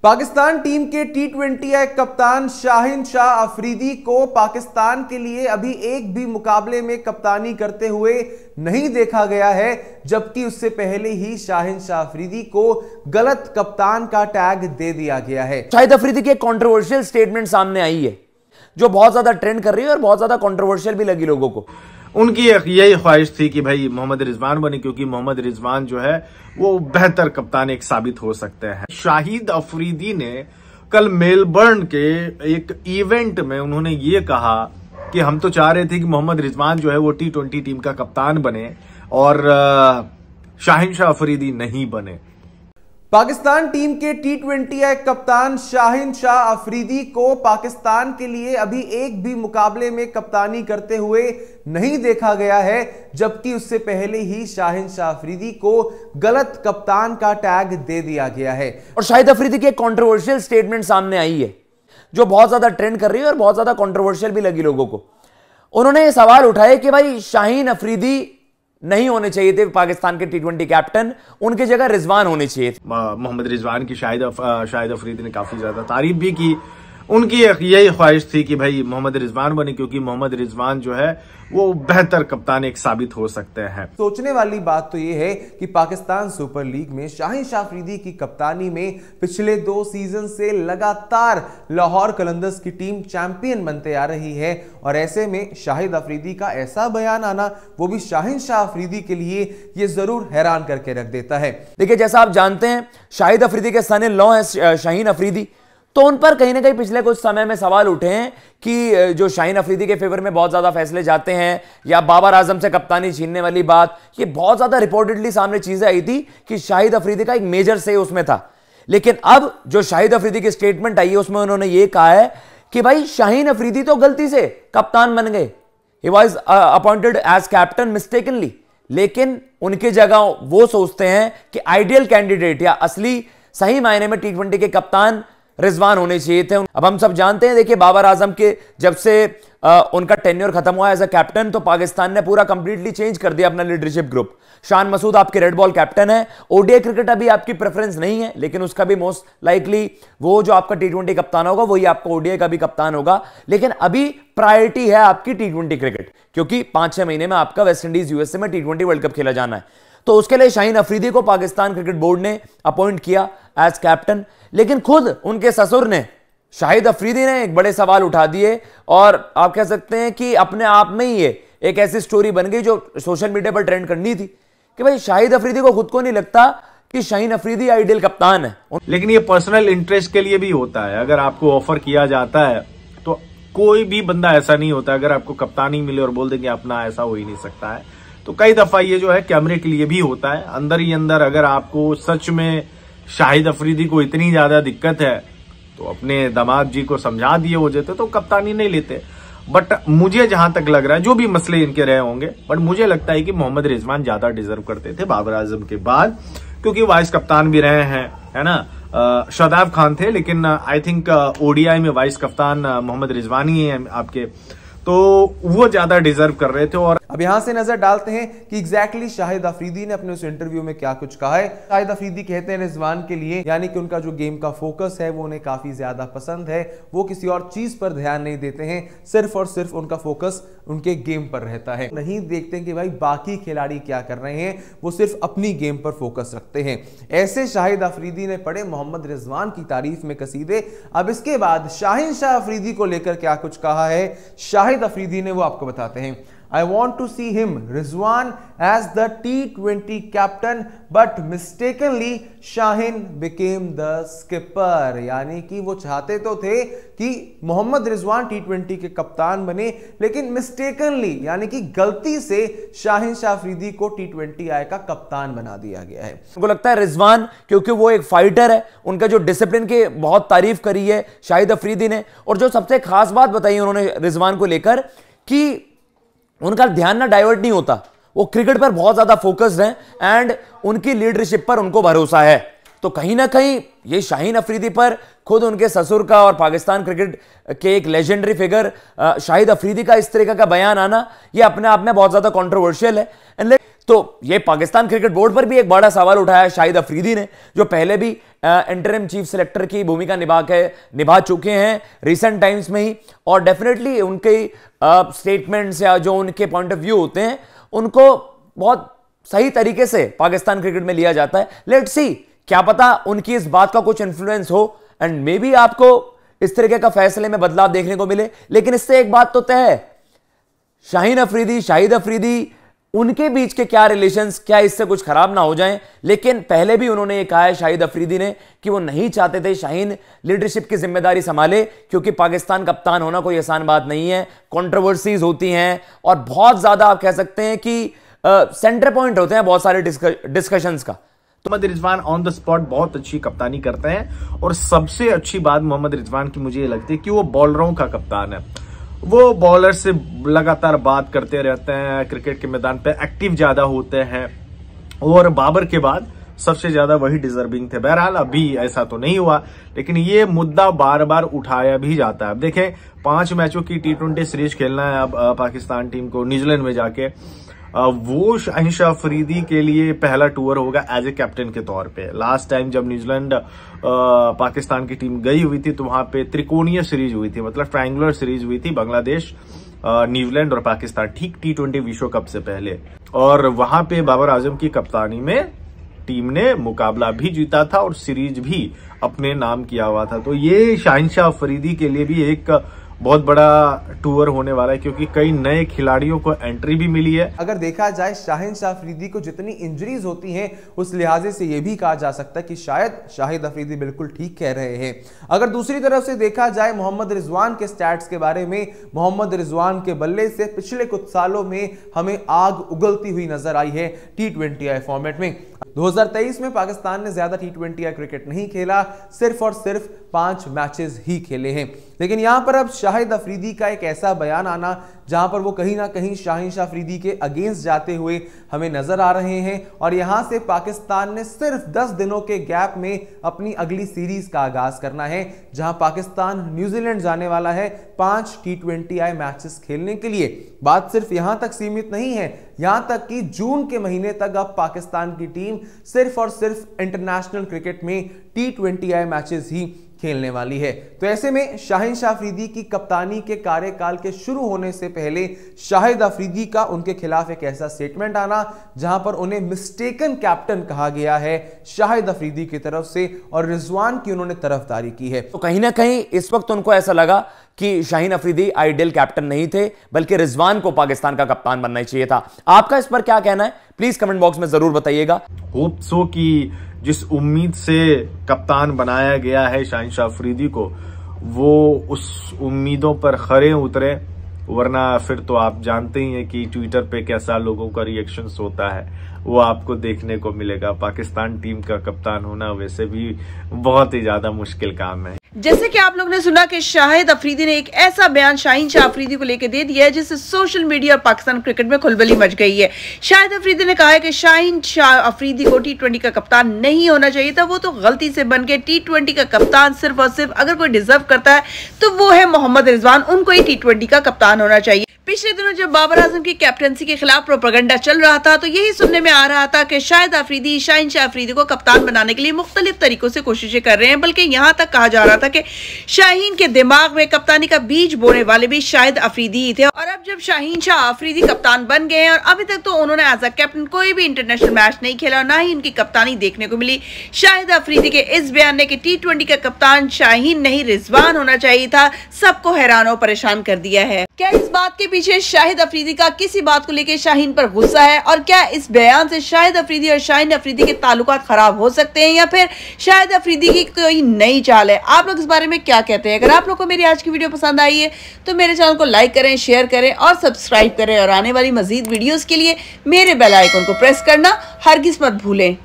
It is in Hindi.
पाकिस्तान टीम के टी20 कप्तान शाहिन शाह अफरीदी को पाकिस्तान के लिए अभी एक भी मुकाबले में कप्तानी करते हुए नहीं देखा गया है, जबकि उससे पहले ही शाहिन शाह अफरीदी को गलत कप्तान का टैग दे दिया गया है। शाहिद अफरीदी की एक कंट्रोवर्शियल स्टेटमेंट सामने आई है जो बहुत ज्यादा ट्रेंड कर रही है और बहुत ज्यादा कंट्रोवर्शियल भी लगी लोगों को। उनकी यही ख्वाहिश थी कि भाई मोहम्मद रिजवान बने, क्योंकि मोहम्मद रिजवान जो है वो बेहतर कप्तान एक साबित हो सकते हैं। शाहिद अफरीदी ने कल मेलबर्न के एक इवेंट में उन्होंने ये कहा कि हम तो चाह रहे थे कि मोहम्मद रिजवान जो है वो टी20 टीम का कप्तान बने और शाहिन शाह अफरीदी नहीं बने। पाकिस्तान टीम के टी20 कप्तान शाहिन शाह अफरीदी को पाकिस्तान के लिए अभी एक भी मुकाबले में कप्तानी करते हुए नहीं देखा गया है, जबकि उससे पहले ही शाहिन शाह अफरीदी को गलत कप्तान का टैग दे दिया गया है। और शाहिद अफरीदी की एक कंट्रोवर्शियल स्टेटमेंट सामने आई है जो बहुत ज्यादा ट्रेंड कर रही है और बहुत ज्यादा कंट्रोवर्शियल भी लगी लोगों को। उन्होंने ये सवाल उठाया कि भाई शाहिन अफरीदी नहीं होने चाहिए थे पाकिस्तान के टी20 कैप्टन, उनकी जगह रिजवान होने चाहिए थे। मोहम्मद रिजवान की शाहिद अफरीदी ने काफी ज्यादा तारीफ भी की। उनकी यही ख्वाहिश थी कि भाई मोहम्मद रिजवान बने, क्योंकि मोहम्मद रिजवान जो है वो बेहतर कप्तान एक साबित हो सकते हैं। सोचने वाली बात तो ये है कि पाकिस्तान सुपर लीग में शाहिन शाह अफरीदी की कप्तानी में पिछले 2 सीजन से लगातार लाहौर कलंदर्स की टीम चैंपियन बनते आ रही है, और ऐसे में शाहिद अफरीदी का ऐसा बयान आना, वो भी शाहिन शाह अफरीदी के लिए ये जरूर हैरान करके रख देता है। देखिए, जैसा आप जानते हैं शाहिद अफरीदी के सन इन लॉ है शाहीन अफरीदी, तो उन पर कहीं ना कहीं पिछले कुछ समय में सवाल उठे हैं कि जो शाहीन अफरीदी के फेवर में बहुत ज्यादा फैसले जाते हैं या बाबर आजम से कप्तानी छीनने वाली बात, ये बहुत ज्यादा रिपोर्टेडली सामने चीजें आई थी कि शाहिद अफरीदी का एक मेजर से उसमें था। लेकिन अब जो शाहिद अफरीदी की स्टेटमेंट आई है उसमें उन्होंने ये कहा है कि भाई शाहीन अफरीदी तो गलती से कप्तान बन गए, he was appointed as captain mistakenly, लेकिन उनकी जगह वो सोचते हैं कि आइडियल कैंडिडेट या असली सही मायने में टी20 के कप्तान रिजवान होने चाहिए थे। अब हम सब जानते हैं, देखिए बाबर आजम के जब से उनका टेन्योर खत्म हुआ एज अ कैप्टन, तो पाकिस्तान ने पूरा कंप्लीटली चेंज कर दिया अपना लीडरशिप ग्रुप। शान मसूद आपके रेड बॉल कैप्टन है। ओडीआई क्रिकेट अभी आपकी प्रेफरेंस नहीं है, लेकिन उसका भी मोस्ट लाइकली वो जो आपका टी20 कप्तान होगा वही आपका ओडीआई का भी कप्तान होगा। लेकिन अभी प्रायोरिटी है आपकी टी20 क्रिकेट, क्योंकि 5-6 महीने में आपका वेस्ट इंडीज यूएसए में टी20 वर्ल्ड कप खेला जाना है। तो उसके लिए शाहीन अफरीदी को पाकिस्तान क्रिकेट बोर्ड ने अपॉइंट किया एज कैप्टन, लेकिन खुद उनके ससुर ने शाहिद अफरीदी ने एक बड़े सवाल उठा दिए, और आप कह सकते हैं कि अपने आप में ही ये एक ऐसी स्टोरी बन गई जो सोशल मीडिया पर ट्रेंड करनी थी कि भाई शाहिद अफरीदी को खुद को नहीं लगता कि शाहीन अफरीदी आइडियल कप्तान है। लेकिन ये पर्सनल इंटरेस्ट के लिए भी होता है। अगर आपको ऑफर किया जाता है तो कोई भी बंदा ऐसा नहीं होता, अगर आपको कप्तानी मिले और बोल देंगे अपना, ऐसा हो ही नहीं सकता है। तो कई दफा ये जो है कैमरे के लिए भी होता है। अंदर ही अंदर अगर आपको सच में शाहिद अफरीदी को इतनी ज्यादा दिक्कत है तो अपने दामाद जी को समझा दिए हो जाते तो कप्तानी नहीं लेते। बट मुझे जहां तक लग रहा है, जो भी मसले इनके रहे होंगे, बट मुझे लगता है कि मोहम्मद रिजवान ज्यादा डिजर्व करते थे बाबर आजम के बाद, क्योंकि वाइस कप्तान भी रहे हैं, है ना। शादाब खान थे, लेकिन आई थिंक ओडीआई में वाइस कप्तान मोहम्मद रिजवान ही है आपके, तो वो ज्यादा डिजर्व कर रहे थे। और अब यहां से नजर डालते हैं कि एग्जैक्टली शाहिद अफरीदी ने अपने उस इंटरव्यू में क्या कुछ कहा है। शाहिद अफरीदी कहते हैं रिजवान के लिए, यानी कि उनका जो गेम का फोकस है वो उन्हें काफी ज्यादा पसंद है, वो किसी और चीज पर ध्यान नहीं देते हैं, सिर्फ और सिर्फ उनका फोकस उनके गेम पर रहता है। नहीं देखते कि भाई बाकी खिलाड़ी क्या कर रहे हैं, वो सिर्फ अपनी गेम पर फोकस रखते हैं। ऐसे शाहिद अफरीदी ने पढ़े मोहम्मद रिजवान की तारीफ में कसीदे। अब इसके बाद शाहीन शाह अफरीदी को लेकर क्या कुछ कहा है शाहिद अफरीदी ने, वो आपको बताते हैं। I want to see him, Rizwan, as the T20 captain, but mistakenly Shaheen became the skipper। यानी कि वो चाहते तो थे कि मोहम्मद रिजवान टी20 के कप्तान बने, लेकिन मिस्टेकनली यानी कि गलती से शाहीन शाह अफरीदी को टी20 का कप्तान बना दिया गया है। उनको लगता है रिजवान, क्योंकि वो एक फाइटर है, उनका जो डिसिप्लिन की बहुत तारीफ करी है शाहिद अफरीदी ने, और जो सबसे खास बात बताई उन्होंने रिजवान को लेकर कि उनका ध्यान ना डाइवर्ट नहीं होता, वो क्रिकेट पर बहुत ज्यादा फोकस्ड हैं एंड उनकी लीडरशिप पर उनको भरोसा है। तो कहीं ना कहीं ये शाहीन अफरीदी पर खुद उनके ससुर का और पाकिस्तान क्रिकेट के एक लेजेंडरी फिगर शाहिद अफरीदी का इस तरीके का बयान आना, ये अपने आप में बहुत ज्यादा कंट्रोवर्शियल है। तो ये पाकिस्तान क्रिकेट बोर्ड पर भी एक बड़ा सवाल उठाया शाहिद अफरीदी ने, जो पहले भी इंटरिम चीफ सिलेक्टर की भूमिका निभा चुके हैं रिसेंट टाइम्स में ही, और डेफिनेटली उनके स्टेटमेंट्स या जो उनके पॉइंट ऑफ व्यू होते हैं उनको बहुत सही तरीके से पाकिस्तान क्रिकेट में लिया जाता है। लेट्स सी, क्या पता उनकी इस बात का कुछ इंफ्लुएंस हो एंड मे बी आपको इस तरीके का फैसले में बदलाव देखने को मिले। लेकिन इससे एक बात तो तय है, शाहिद अफरीदी उनके बीच के क्या रिलेशंस, क्या इससे कुछ खराब ना हो जाएं। लेकिन पहले भी उन्होंने ये कहा है शाहिद अफरीदी ने कि वो नहीं चाहते थे शाहीन लीडरशिप की जिम्मेदारी संभाले, क्योंकि पाकिस्तान कप्तान होना कोई आसान बात नहीं है, कंट्रोवर्सीज होती हैं और बहुत ज्यादा आप कह सकते हैं कि सेंटर पॉइंट होते हैं बहुत सारे डिस्कशंस का। Mohammad Rizwan on the spot बहुत अच्छी कप्तानी करते हैं, और सबसे अच्छी बात मोहम्मद रिजवान की मुझे ये लगती है कि वो बॉलरों का कप्तान है। वो बॉलर से लगातार बात करते रहते हैं, क्रिकेट के मैदान पे एक्टिव ज्यादा होते हैं, और बाबर के बाद सबसे ज्यादा वही डिजर्विंग थे। बहरहाल अभी ऐसा तो नहीं हुआ, लेकिन ये मुद्दा बार बार उठाया भी जाता है। अब देखें, 5 मैचों की T20 सीरीज खेलना है अब पाकिस्तान टीम को न्यूजीलैंड में जाके। वो शाहीन अफरीदी के लिए पहला टूर होगा एज ए कैप्टन के तौर पे। लास्ट टाइम जब न्यूजीलैंड पाकिस्तान की टीम गई हुई थी तो वहां पे त्रिकोणीय सीरीज हुई थी, मतलब ट्रायंगुलर सीरीज हुई थी, बांग्लादेश, न्यूजीलैंड और पाकिस्तान, ठीक T20 विश्व कप से पहले। और वहां पे बाबर आजम की कप्तानी में टीम ने मुकाबला भी जीता था और सीरीज भी अपने नाम किया हुआ था। तो ये शाहीन अफरीदी के लिए भी एक बहुत बड़ा टूर होने वाला है, क्योंकि कई नए खिलाड़ियों को एंट्री भी मिली है। अगर देखा जाए शाहीन अफरीदी को जितनी इंजरीज होती हैं, उस लिहाजे से यह भी कहा जा सकता है कि शायद शाहिद अफरीदी बिल्कुल ठीक कह रहे हैं। अगर दूसरी तरफ से देखा जाए मोहम्मद रिजवान के स्टैट्स के बारे में, मोहम्मद रिजवान के बल्ले से पिछले कुछ सालों में हमें आग उगलती हुई नजर आई है T20I फॉर्मेट में। 2023 में पाकिस्तान ने ज्यादा T20I क्रिकेट नहीं खेला, सिर्फ और सिर्फ 5 मैचेस ही खेले हैं। लेकिन यहां पर अब शाहिद अफरीदी का एक ऐसा बयान आना जहां पर वो कहीं ना कहीं शाहीन अफरीदी के अगेंस्ट जाते हुए हमें नजर आ रहे हैं, और यहां से पाकिस्तान ने सिर्फ 10 दिनों के गैप में अपनी अगली सीरीज का आगाज करना है, जहां पाकिस्तान न्यूजीलैंड जाने वाला है 5 T20I मैचेस खेलने के लिए। बात सिर्फ यहां तक सीमित नहीं है, यहां तक कि जून के महीने तक अब पाकिस्तान की टीम सिर्फ और सिर्फ इंटरनेशनल क्रिकेट में T20I मैचेस ही खेलने वाली है। तो ऐसे में शाहीन अफरीदी की कप्तानी के कार्यकाल के शुरू होने से पहले शाहिद अफरीदी का उनके खिलाफ एक ऐसा स्टेटमेंट आना जहां पर उन्हें मिस्टेकन कैप्टन कहा गया है शाहिद अफरीदी की तरफ से, और रिजवान की उन्होंने तरफदारी की है। तो कहीं ना कहीं इस वक्त उनको ऐसा लगा कि शाहीन अफरीदी आइडियल कैप्टन नहीं थे, बल्कि रिजवान को पाकिस्तान का कप्तान बनना चाहिए था। आपका इस पर क्या कहना है, प्लीज कमेंट बॉक्स में जरूर बताइएगा। होप सो कि जिस उम्मीद से कप्तान बनाया गया है शाहीन अफरीदी को, वो उस उम्मीदों पर खरे उतरे, वरना फिर तो आप जानते ही हैं कि ट्विटर पे कैसा लोगों का रिएक्शंस होता है, वो आपको देखने को मिलेगा। पाकिस्तान टीम का कप्तान होना वैसे भी बहुत ही ज्यादा मुश्किल काम है। जैसे कि आप लोगों ने सुना कि शाहिद अफरीदी ने एक ऐसा बयान शाहीन अफरीदी को लेकर दे दिया है जिससे सोशल मीडिया और पाकिस्तान क्रिकेट में खुलबली मच गई है। शाहिद अफरीदी ने कहा है कि शाहीन अफरीदी को T20 का कप्तान नहीं होना चाहिए था, वो तो गलती से बन के T20 का कप्तान सिर्फ और सिर्फ अगर कोई डिजर्व करता है तो वो है मोहम्मद रिजवान, उनको ही T20 का कप्तान होना चाहिए। पिछले दिनों जब बाबर आजम की कैप्टनसी के खिलाफ प्रोपेगेंडा चल रहा था तो यही सुनने में आ रहा था कि शाहिद अफरीदी शाहीन अफरीदी को कप्तान बनाने के लिए मुख्तलिफ तरीकों से कोशिशें कर रहे हैं, बल्कि यहाँ तक कहा जा रहा था कि शाहीन के दिमाग में कप्तानी का बीज बोने वाले भी शाहिद अफरीदी ही थे। और अब जब शाहीन अफरीदी कप्तान बन गए हैं और अभी तक तो उन्होंने एज अ कैप्टन कोई भी इंटरनेशनल मैच नहीं खेला, ना ही उनकी कप्तानी देखने को मिली, शाहिद अफरीदी के इस बयान ने कि T20 का कप्तान शाहीन नहीं रिजवान होना चाहिए था, सबको हैरान और परेशान कर दिया है। क्या इस बात के पीछे शाहिद अफरीदी का किसी बात को लेकर शाहीन पर गुस्सा है, और क्या इस बयान से शाहिद अफरीदी और शाहीन अफरीदी के ताल्लुकात खराब हो सकते हैं, या फिर शाहिद अफरीदी की कोई नई चाल है? आप लोग इस बारे में क्या कहते हैं? अगर आप लोग को मेरी आज की वीडियो पसंद आई है तो मेरे चैनल को लाइक करें, शेयर करें और सब्सक्राइब करें, और आने वाली मजीद वीडियोस के लिए मेरे बेल आइकन को प्रेस करना हरगिज मत भूलें।